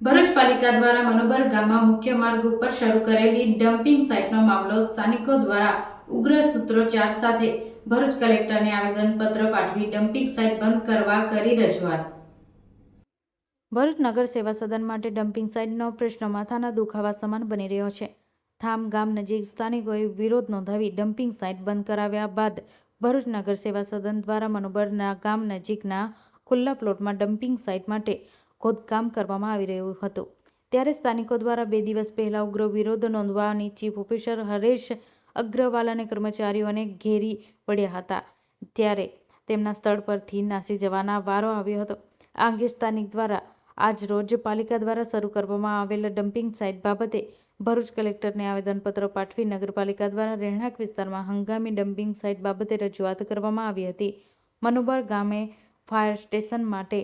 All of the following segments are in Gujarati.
ભરૂચ પાલિકા દ્વારા મનોબર ગામમાં મુખ્ય માર્ગ ઉપર શરૂ કરેલી ડમ્પિંગ સાઇટનો મામલો સ્થાનિકો દ્વારા ઉગ્ર સૂત્રોચ્ચાર સાથે ભરૂચ કલેક્ટરને આવેદનપત્ર પાઠવી ડમ્પિંગ સાઇટ બંધ કરવા કરી રજૂઆત। ભરૂચ નગર સેવા સદન માટે ડમ્પિંગ સાઇટનો પ્રશ્ન માથાના દુખાવા સમાન બની રહ્યો છે। થામ ગામ નજીક સ્થાનિકોએ વિરોધ નોંધાવી ડમ્પિંગ સાઇટ બંધ કરાવ્યા બાદ ભરૂચ નગર સેવા સદન દ્વારા મનોબરના ગામ નજીકના ખુલ્લા પ્લોટમાં ડમ્પિંગ સાઇટ માટે ખોદકામ કરવામાં આવી રહ્યું હતું, ત્યારે સ્થાનિકો દ્વારા 2 દિવસ પહેલા ઉગ્ર વિરોધ નોંધવાની ચીફ ઓફિસર હરેશ અગ્રવાલ અને કર્મચારીઓને ઘેરી પડ્યા હતા, ત્યારે તેમના સ્થળ પરથી નાસી જવાના વારો આવ્યો હતો। આ અંગે સ્થાનિક દ્વારા આજ રોજ પાલિકા દ્વારા શરૂ કરવામાં આવેલ ડમ્પિંગ સાઇટ બાબતે ભરૂચ કલેક્ટરને આવેદનપત્ર પાઠવી નગરપાલિકા દ્વારા રહેણાંક વિસ્તારમાં હંગામી ડમ્પિંગ સાઇટ બાબતે રજૂઆત કરવામાં આવી હતી। મનોબર ગામે ફાયર સ્ટેશન માટે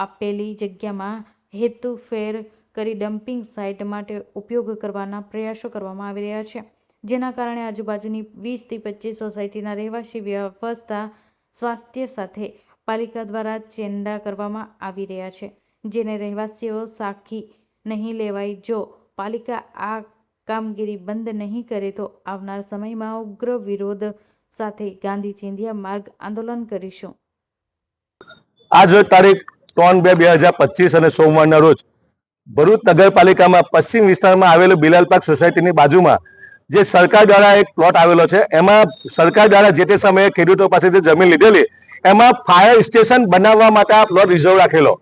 આપેલી જગ્યામાં હેતુફેર કરી ડમ્પિંગ સાઇટ માટે ઉપયોગ કરવાના પ્રયાસો કરવામાં આવી રહ્યા છે, જેના કારણે આજુબાજુની 20 થી 25 સોસાયટીના રહેવાસી વ્યવસ્થા સ્વાસ્થ્ય સાથે પાલિકા દ્વારા ચેંડા કરવામાં આવી રહ્યા છે, જેને રહેવાસીઓ સાખી નહીં લેવાય। જો પાલિકા આ કામગીરી બંધ નહીં કરે તો આવનાર સમયમાં ઉગ્ર વિરોધ સાથે ગાંધી ચિંધ્યા માર્ગ આંદોલન કરીશું। આજ રોજ તારીખ 3/2/2025 અને સોમવારના રોજ ભરૂચ નગરપાલિકામાં પશ્ચિમ વિસ્તારમાં આવેલું બિલાલ પાર્ક સોસાયટીની બાજુમાં જે સરકાર દ્વારા એક પ્લોટ આવેલો છે, એમાં સરકાર દ્વારા જે તે સમયે ખેડૂતો પાસેથી જમીન લીધેલી, એમાં ફાયર સ્ટેશન બનાવવા માટે આ પ્લોટ રિઝર્વ રાખેલો,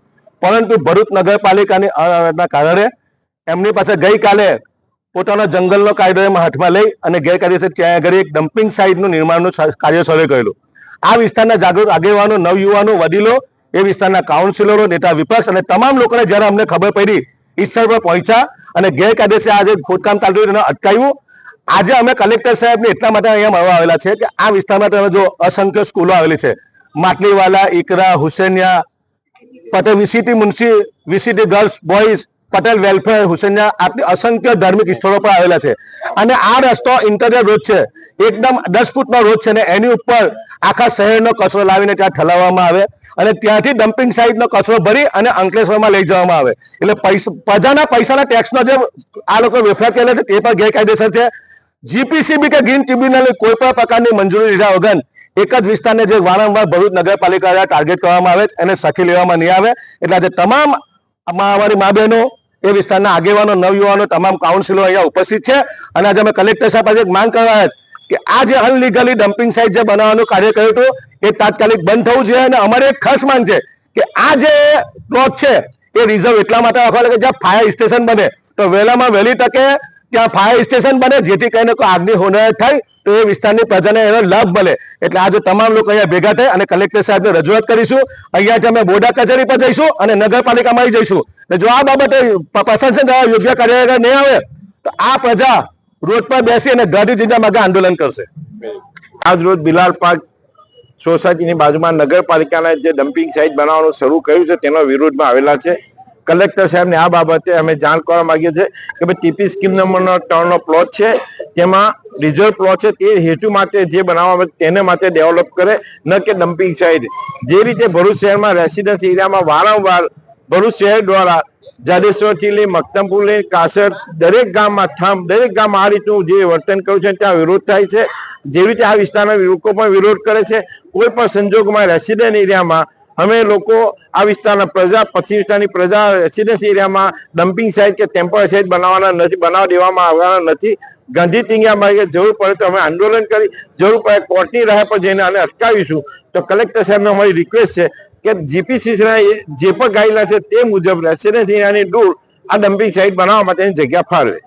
પરંતુ ભરૂચ નગરપાલિકાના કારણે એમની પાસે ગઈકાલે પોતાનો જંગલનો કાયદો એમાં હાથમાં લઈ અને ગેરકાયદેસર ત્યાં આગળ એક ડમ્પિંગ સાઇટનું નિર્માણનું કાર્ય શરૂ કરેલું। આ વિસ્તારના જાગૃત આગેવાનો, નવયુવાનો, વડીલો, એ વિસ્તારના કાઉન્સિલરો, નેતા વિપક્ષ અને તમામ લોકોને જ્યારે અમને ખબર પડી સ્થળ પર પહોંચ્યા અને ગેરકાયદેસર આજે ખોદકામ ચાલતું એને અટકાવ્યું। આજે અમે કલેક્ટર સાહેબને એટલા માટે અહીંયા મળવા આવેલા છે કે આ વિસ્તારમાં તમે જો અસંખ્ય સ્કૂલો આવેલી છે, Matliwala, Iqra, Husainia, Patel VCT Munshi, VCT girls boys, Patel welfare, Husainia, આટલી અસંખ્ય ધાર્મિક સ્થળો પર આવેલા છે અને આ રસ્તો ઇન્ટરિયર રોડ છે, એકદમ 10 ફૂટનો રોડ છે ને એની ઉપર આખા શહેરનો કચરો લાવીને ત્યાં ઠલાવવામાં આવે અને ત્યાંથી ડમ્પિંગ સાઇટનો કચરો ભરી અને અંકલેશ્વરમાં લઈ જવામાં આવે। એટલે પ્રજાના પૈસાના ટેક્સનો જે આ લોકો વેફર કરે છે તે પણ ગેરકાયદેસર છે। જીપીસીબી કે ગ્રીન ટ્રિબ્યુનલની કોઈ પણ પ્રકારની મંજૂરી લીધા વગર એક જ વિસ્તારને જે વારંવાર ભરૂચ નગરપાલિકા દ્વારા ટાર્ગેટ કરવામાં આવે એને સખી લેવામાં નહીં આવે। એટલે આજે તમામ અમારી મા બહેનો, એ વિસ્તારના આગેવાનો, નવયુવાનો, તમામ કાઉન્સિલો અહીંયા ઉપસ્થિત છે અને આજે અમે કલેક્ટર સાહેબ પાસે એક માંગ કરવા આવ્યા કે આ જે અનલીગલી ડમ્પિંગ સાઇટ જે બનાવવાનું કાર્ય કર્યું હતું એ તાત્કાલિક બંધ થવું જોઈએ અને અમારે એક ખાસ માંગ છે કે આ જે પ્લોટ છે એ રિઝર્વ એટલા માટે રાખવા લાગે જ્યાં ફાયર સ્ટેશન બને તો વહેલામાં વહેલી તકે ત્યાં ફાયર સ્ટેશન બને, જેથી કરીને કોઈ આગની હોનારત થાય તો એ વિસ્તારની પ્રજાને એનો લાભ મળે। એટલે આજે તમામ લોકો અહીંયા ભેગા થઈ અને કલેક્ટર સાહેબને રજૂઆત કરીશું। અહીંયાથી અમે બોર્ડા કચેરી પર જઈશું અને નગરપાલિકામાં આવી જઈશું। જો આ બાબતે પ્રશાસન દ્વારા યોગ્ય કાર્ય નહીં આવે તો આ પ્રજા રોડ પર બેસી અને ગાંધી ચિંધ્યા માર્ગે આંદોલન કરશે। આજ રોજ બિલાલ પાર્ક સોસાયટીની બાજુમાં નગરપાલિકાના જે ડમ્પિંગ સાઇટ બનાવવાનું શરૂ કર્યું છે તેનો વિરોધમાં આવેલા છે। કલેક્ટર સાહેબને આ બાબતે અમે જાણ કરવા માંગીએ છીએ કે ભાઈ ટીપી સ્કીમ નંબરનો 3નો પ્લોટ છે, તેમાં રિઝર્વ પ્લોટ છે, તે હેતુ માટે જે બનાવવામાં તેને માટે ડેવલપ કરે, ન કે ડમ્પિંગ સાઇટ। જે રીતે ભરૂચ શહેરમાં રેસિડેન્સ એરિયામાં વારંવાર ભરૂચ શહેર દ્વારા જાડેશ્વરથી લઈ મક્તમપુર લઈ કાસર દરેક ગામમાં દરેક ગામમાં આ રીતનું જે વર્તન કર્યું છે ત્યાં વિરોધ થાય છે। જેવી રીતે આ વિસ્તારના લોકો પણ વિરોધ કરે છે। કોઈ પણ સંજોગમાં રેસિડેન્ટ એરિયામાં અમે લોકો આ વિસ્તારના પ્રજા, પશ્ચિમ વિસ્તારની પ્રજા રેસિડેન્સ એરિયામાં ડમ્પિંગ સાઇટ કે ટેમ્પરરી સાઇટ બનાવવા દેવામાં આવવાના નથી। ગાંધી ચિંધ્યા માર્ગે જરૂર પડે તો અમે આંદોલન કરી, જરૂર પડે કોર્ટની રાહ પર જઈને આને અટકાવીશું। તો કલેક્ટર સાહેબને અમારી રિક્વેસ્ટ છે કે જીપીસીના જે પણ ગાઈડલાઈન છે તે મુજબ રેસિડેન્સ એરિયાની દૂર આ ડમ્પિંગ સાઇટ બનાવવા માટેની જગ્યા ફાળવે।